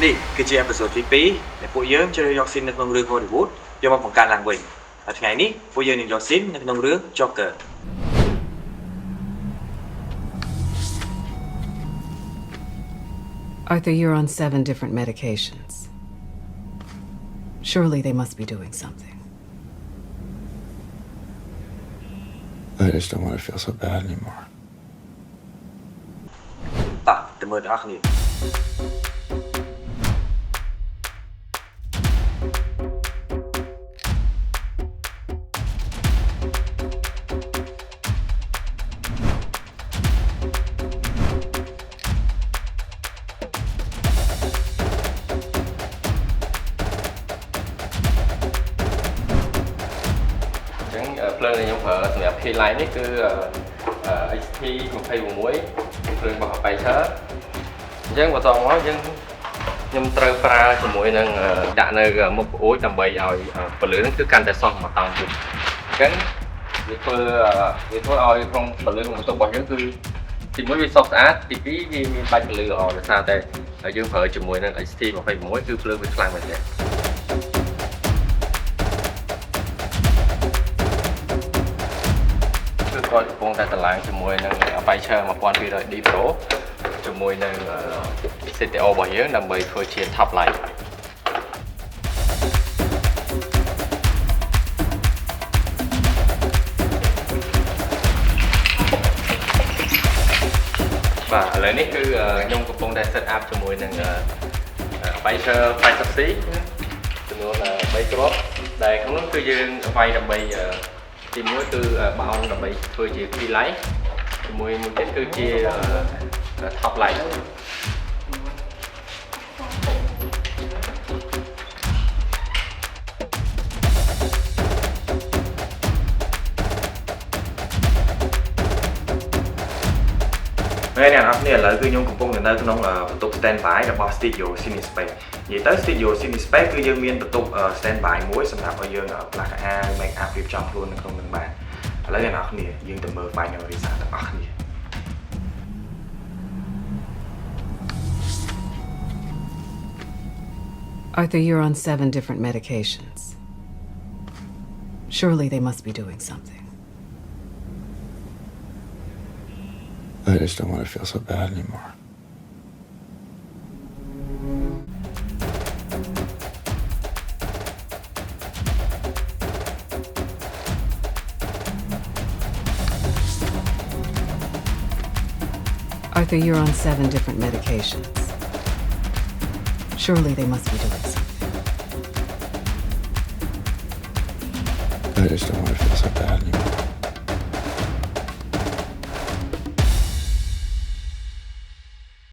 នេះគឺជាអេពីសូតទី2ដែលពួកយើងជ្រើសយកស៊ីននៅក្នុងរឿង Hollywood យកមកបង្កើតឡើងវិញហើយថ្ងៃនេះពួកយើងនឹងយកស៊ីននៅក្នុងរឿង Joker Arthur, you're on 7 different medications. Surely they must be doing something. I just don't want to feel so bad anymore. តោះទៅមើលទាំងអស់គ្នាភ្លើងដែលខ្ញុំប្រើសម្រាប់ highlight នេះគឺ HT 26ភ្លើងរបស់ Aperture អញ្ចឹងបន្តមកខ្ញុំត្រូវប្រើជាមួយនឹងដាក់នៅមុខប្អូចដើម្បីឲ្យពន្លឺហ្នឹងគឺកាន់តែសោះមកតង់ទៀតអញ្ចឹងវាធ្វើឲ្យក្នុងពន្លឺក្នុងបន្ទប់របស់យើងគឺទី1វាសោះស្អាតទី2វាមានបាច់ពន្លឺល្អដោយសារតែយើងប្រើជាមួយនឹង HT 26គឺភ្លើងវាខ្លាំងមែនទេគាត់កំពុងតែតម្លើងជាមួយនឹង Aperture 1200D Pro ជាមួយនឹង CTO របស់យើងដើម្បីធ្វើជា top light បាទឥឡូវនេះគឺខ្ញុំកំពុងតែ set up ជាមួយនឹង Aperture 80C ចំនួន3គ្រាប់ដែលក្នុងនោះគឺយើងវាយដើម្បីទី1គឺបោនដើម្បីធ្វើជា key light ជាមួយមួយទៀតគឺជា top light ហើយអ្នកនរគ្នាឥឡូវគឺខ្ញុំកំពុងនៅក្នុងបន្ទប់ standby របស់ Studio Cinespace និយាយទៅ Studio Cinespace គឺយើងមានបន្ទប់ standby មួយសម្រាប់ឲ្យយើងផ្លាស់អាវ make up រៀបចំខ្លួននៅក្នុងនឹងបានឥឡូវអ្នកនរគ្នាយើងទៅមើល final result ទាំងអស់គ្នា Arthur, you're on 7 different medications. Surely they must be doing something. I just don't want to feel so bad anymore. Arthur, you're on 7 different medications. Surely they must be doing something. I just don't want to feel so bad anymore.